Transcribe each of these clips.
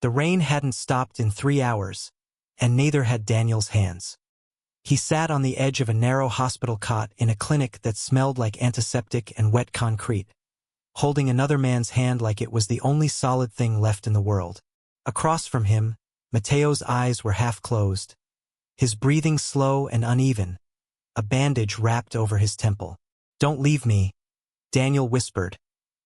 The rain hadn't stopped in 3 hours, and neither had Daniel's hands. He sat on the edge of a narrow hospital cot in a clinic that smelled like antiseptic and wet concrete, holding another man's hand like it was the only solid thing left in the world. Across from him, Mateo's eyes were half closed, his breathing slow and uneven, a bandage wrapped over his temple. "Don't leave me," Daniel whispered,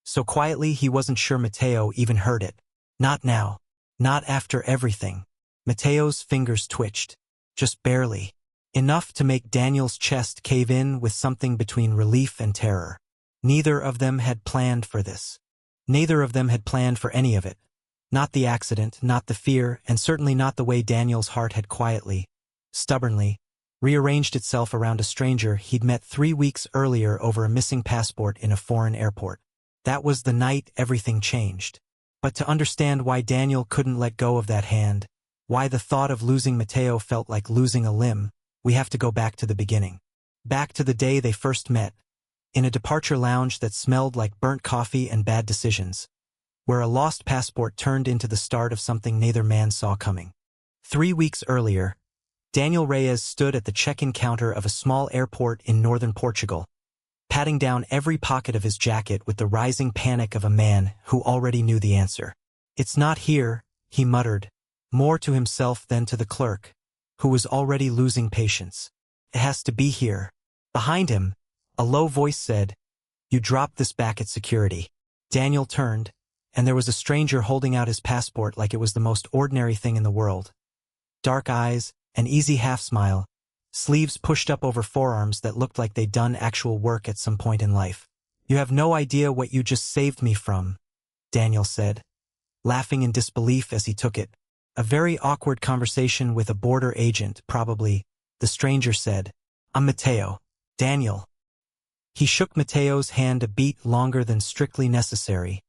so quietly he wasn't sure Mateo even heard it. "Not now. Not after everything." Mateo's fingers twitched, just barely, enough to make Daniel's chest cave in with something between relief and terror. Neither of them had planned for this. Neither of them had planned for any of it. Not the accident, not the fear, and certainly not the way Daniel's heart had quietly, stubbornly, rearranged itself around a stranger he'd met 3 weeks earlier over a missing passport in a foreign airport. That was the night everything changed. But to understand why Daniel couldn't let go of that hand, why the thought of losing Mateo felt like losing a limb, we have to go back to the beginning. Back to the day they first met, in a departure lounge that smelled like burnt coffee and bad decisions, where a lost passport turned into the start of something neither man saw coming. 3 weeks earlier, Daniel Reyes stood at the check-in counter of a small airport in northern Portugal, patting down every pocket of his jacket with the rising panic of a man who already knew the answer. "It's not here," he muttered, more to himself than to the clerk, who was already losing patience. "It has to be here." Behind him, a low voice said, "You dropped this back at security." Daniel turned, and there was a stranger holding out his passport like it was the most ordinary thing in the world. Dark eyes, an easy half-smile, sleeves pushed up over forearms that looked like they'd done actual work at some point in life. "You have no idea what you just saved me from," Daniel said, laughing in disbelief as he took it. "A very awkward conversation with a border agent, probably," the stranger said. "I'm Mateo." "Daniel." He shook Mateo's hand a beat longer than strictly necessary,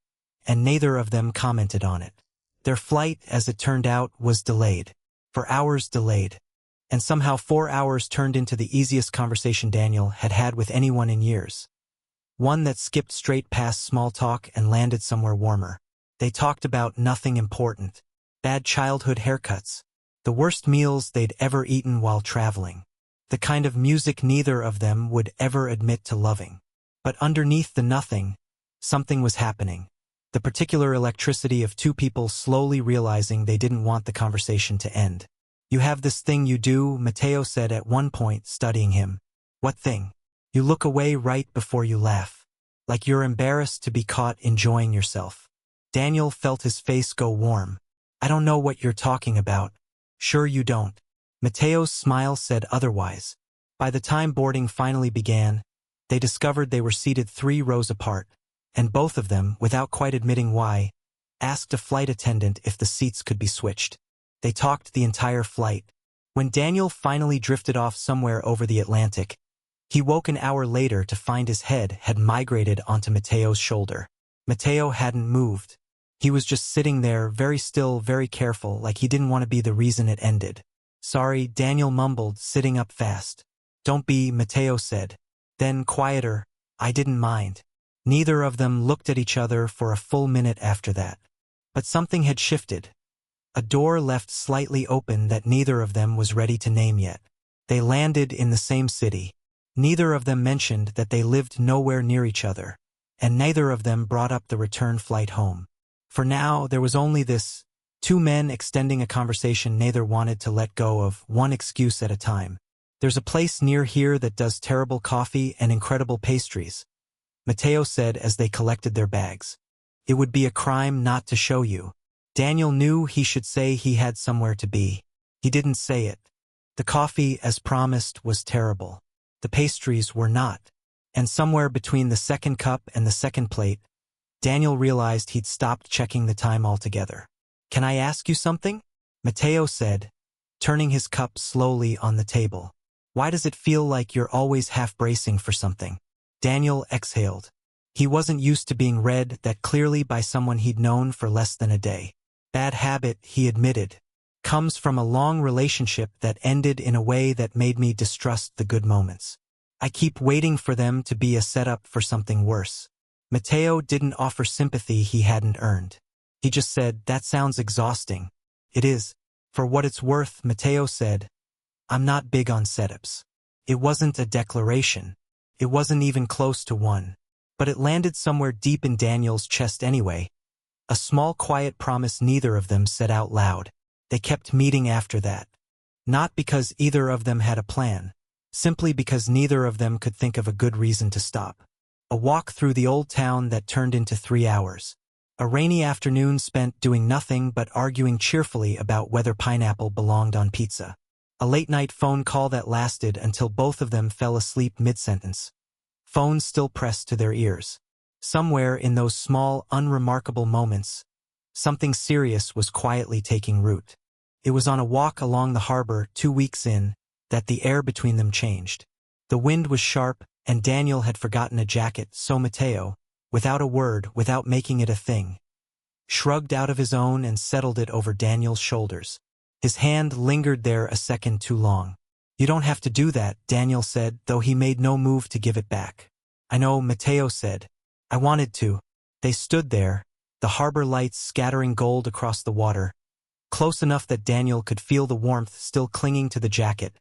and neither of them commented on it. Their flight, as it turned out, was delayed. For hours delayed. And somehow 4 hours turned into the easiest conversation Daniel had had with anyone in years. One that skipped straight past small talk and landed somewhere warmer. They talked about nothing important. Bad childhood haircuts. The worst meals they'd ever eaten while traveling. The kind of music neither of them would ever admit to loving. But underneath the nothing, something was happening. The particular electricity of two people slowly realizing they didn't want the conversation to end. "You have this thing you do," Mateo said at one point, studying him. "What thing?" "You look away right before you laugh. Like you're embarrassed to be caught enjoying yourself." Daniel felt his face go warm. "I don't know what you're talking about." "Sure you don't." Mateo's smile said otherwise. By the time boarding finally began, they discovered they were seated 3 rows apart, and both of them, without quite admitting why, asked a flight attendant if the seats could be switched. They talked the entire flight. When Daniel finally drifted off somewhere over the Atlantic, he woke an hour later to find his head had migrated onto Mateo's shoulder. Mateo hadn't moved. He was just sitting there, very still, very careful, like he didn't want to be the reason it ended. "Sorry," Daniel mumbled, sitting up fast. "Don't be," Mateo said. Then, quieter, "I didn't mind." Neither of them looked at each other for a full minute after that. But something had shifted. A door left slightly open that neither of them was ready to name yet. They landed in the same city. Neither of them mentioned that they lived nowhere near each other, and neither of them brought up the return flight home. For now, there was only this, 2 men extending a conversation neither wanted to let go of, one excuse at a time. "There's a place near here that does terrible coffee and incredible pastries," Mateo said as they collected their bags. "It would be a crime not to show you." Daniel knew he should say he had somewhere to be. He didn't say it. The coffee, as promised, was terrible. The pastries were not. And somewhere between the second cup and the second plate, Daniel realized he'd stopped checking the time altogether. "Can I ask you something?" Mateo said, turning his cup slowly on the table. "Why does it feel like you're always half bracing for something?" Daniel exhaled. He wasn't used to being read that clearly by someone he'd known for less than a day. "Bad habit," he admitted. "Comes from a long relationship that ended in a way that made me distrust the good moments. I keep waiting for them to be a setup for something worse." Mateo didn't offer sympathy he hadn't earned. He just said, "That sounds exhausting." "It is. For what it's worth," Mateo said. "I'm not big on setups." It wasn't a declaration. It wasn't even close to one. But it landed somewhere deep in Daniel's chest anyway. A small quiet promise neither of them said out loud. They kept meeting after that. Not because either of them had a plan. Simply because neither of them could think of a good reason to stop. A walk through the old town that turned into 3 hours. A rainy afternoon spent doing nothing but arguing cheerfully about whether pineapple belonged on pizza. A late-night phone call that lasted until both of them fell asleep mid-sentence. Phones still pressed to their ears. Somewhere in those small, unremarkable moments, something serious was quietly taking root. It was on a walk along the harbor 2 weeks in that the air between them changed. The wind was sharp, and Daniel had forgotten a jacket, so Mateo, without a word, without making it a thing, shrugged out of his own and settled it over Daniel's shoulders. His hand lingered there a second too long. "You don't have to do that," Daniel said, though he made no move to give it back. "I know," Mateo said. "I wanted to." They stood there, the harbor lights scattering gold across the water, close enough that Daniel could feel the warmth still clinging to the jacket,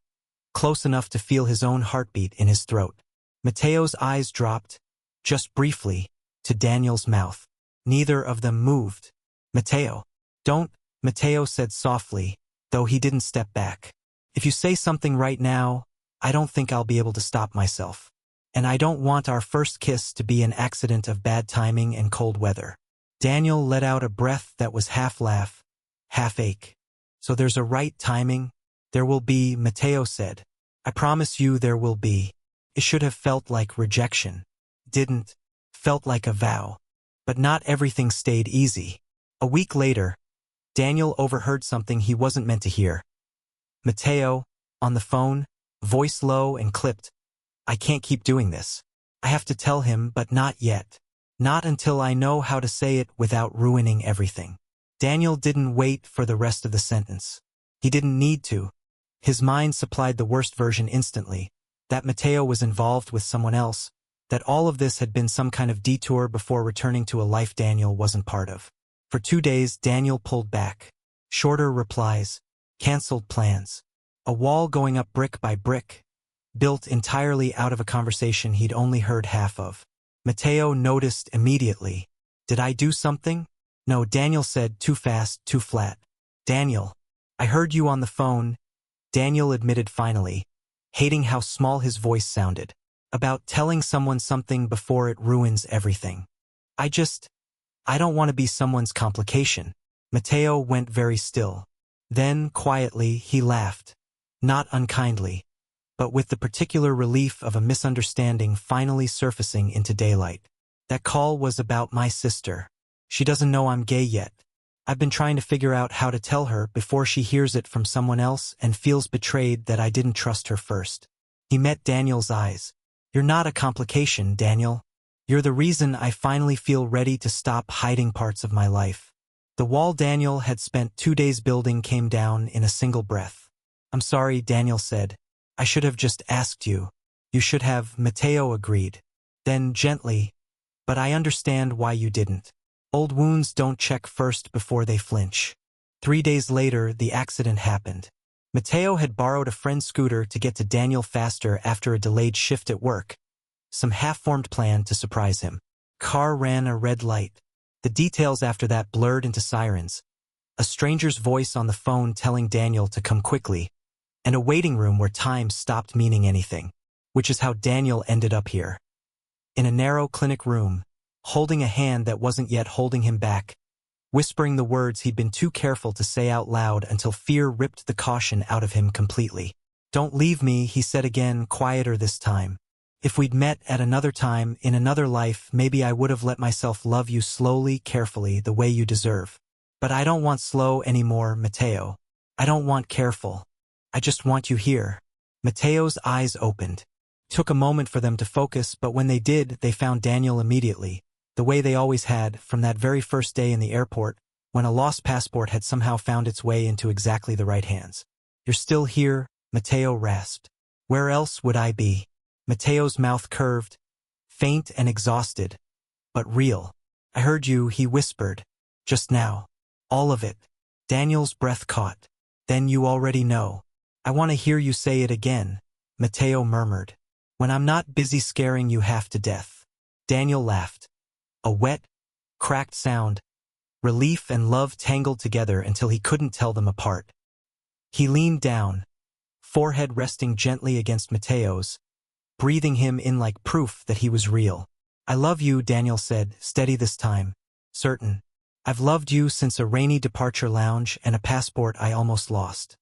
close enough to feel his own heartbeat in his throat. Mateo's eyes dropped, just briefly, to Daniel's mouth. Neither of them moved. "Mateo." "Don't," Mateo said softly, though he didn't step back. "If you say something right now, I don't think I'll be able to stop myself. And I don't want our first kiss to be an accident of bad timing and cold weather." Daniel let out a breath that was half laugh, half ache. "So there's a right timing?" "There will be," Mateo said. "I promise you there will be." It should have felt like rejection. Didn't. Felt like a vow. But not everything stayed easy. A week later, Daniel overheard something he wasn't meant to hear. Mateo, on the phone, voice low and clipped. "I can't keep doing this. I have to tell him, but not yet. Not until I know how to say it without ruining everything." Daniel didn't wait for the rest of the sentence. He didn't need to. His mind supplied the worst version instantly. That Mateo was involved with someone else. That all of this had been some kind of detour before returning to a life Daniel wasn't part of. For 2 days, Daniel pulled back. Shorter replies. Cancelled plans. A wall going up brick by brick. Built entirely out of a conversation he'd only heard half of. Mateo noticed immediately. "Did I do something?" "No," Daniel said, too fast, too flat. "Daniel, I heard you on the phone," Daniel admitted finally, hating how small his voice sounded. "About telling someone something before it ruins everything. I don't want to be someone's complication." Mateo went very still. Then, quietly, he laughed. Not unkindly, but with the particular relief of a misunderstanding finally surfacing into daylight. "That call was about my sister. She doesn't know I'm gay yet. I've been trying to figure out how to tell her before she hears it from someone else and feels betrayed that I didn't trust her first." He met Daniel's eyes. "You're not a complication, Daniel. You're the reason I finally feel ready to stop hiding parts of my life." The wall Daniel had spent 2 days building came down in a single breath. "I'm sorry," Daniel said. "I should have just asked you." "You should have," Mateo agreed. Then gently, "But I understand why you didn't. Old wounds don't check first before they flinch." 3 days later, the accident happened. Mateo had borrowed a friend's scooter to get to Daniel faster after a delayed shift at work. Some half-formed plan to surprise him. Car ran a red light. The details after that blurred into sirens. A stranger's voice on the phone telling Daniel to come quickly. And a waiting room where time stopped meaning anything. Which is how Daniel ended up here. In a narrow clinic room, holding a hand that wasn't yet holding him back, whispering the words he'd been too careful to say out loud until fear ripped the caution out of him completely. "Don't leave me," he said again, quieter this time. "If we'd met at another time, in another life, maybe I would have let myself love you slowly, carefully, the way you deserve. But I don't want slow anymore, Mateo. I don't want careful. I just want you here." Mateo's eyes opened. Took a moment for them to focus, but when they did, they found Daniel immediately, the way they always had, from that very first day in the airport, when a lost passport had somehow found its way into exactly the right hands. "You're still here," Mateo rasped. "Where else would I be?" Mateo's mouth curved, faint and exhausted, but real. "I heard you," he whispered. Just now. All of it. Daniel's breath caught. Then you already know. I want to hear you say it again, Mateo murmured. When I'm not busy scaring you half to death. Daniel laughed. A wet, cracked sound. Relief and love tangled together until he couldn't tell them apart. He leaned down, forehead resting gently against Mateo's, breathing him in like proof that he was real. I love you, Daniel said, steady this time. Certain. I've loved you since a rainy departure lounge and a passport I almost lost.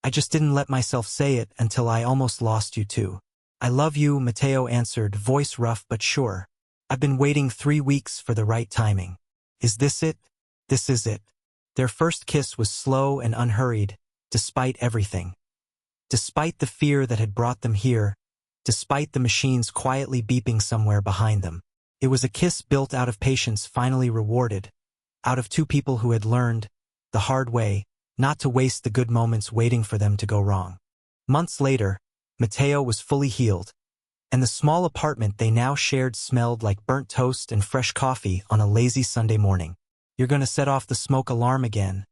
I just didn't let myself say it until I almost lost you too. I love you, Mateo answered, voice rough but sure. I've been waiting 3 weeks for the right timing. Is this it? This is it. Their first kiss was slow and unhurried, despite everything. Despite the fear that had brought them here, despite the machines quietly beeping somewhere behind them. It was a kiss built out of patience finally rewarded, out of two people who had learned, the hard way, not to waste the good moments waiting for them to go wrong. Months later, Mateo was fully healed, and the small apartment they now shared smelled like burnt toast and fresh coffee on a lazy Sunday morning. You're gonna set off the smoke alarm again,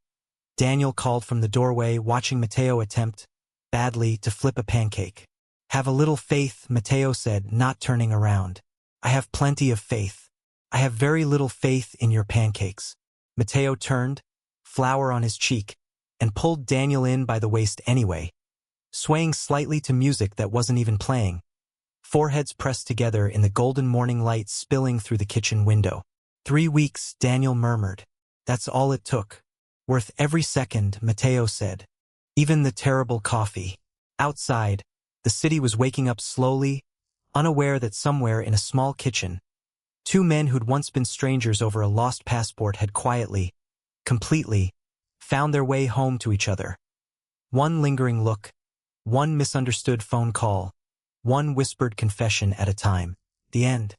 Daniel called from the doorway, watching Mateo attempt, badly, to flip a pancake. Have a little faith, Mateo said, not turning around. I have plenty of faith. I have very little faith in your pancakes. Mateo turned, flour on his cheek, and pulled Daniel in by the waist anyway, swaying slightly to music that wasn't even playing. Foreheads pressed together in the golden morning light spilling through the kitchen window. 3 weeks, Daniel murmured. That's all it took. Worth every second, Mateo said. Even the terrible coffee. Outside, the city was waking up slowly, unaware that somewhere in a small kitchen, two men who'd once been strangers over a lost passport had quietly, completely, found their way home to each other. One lingering look, one misunderstood phone call, one whispered confession at a time. The end.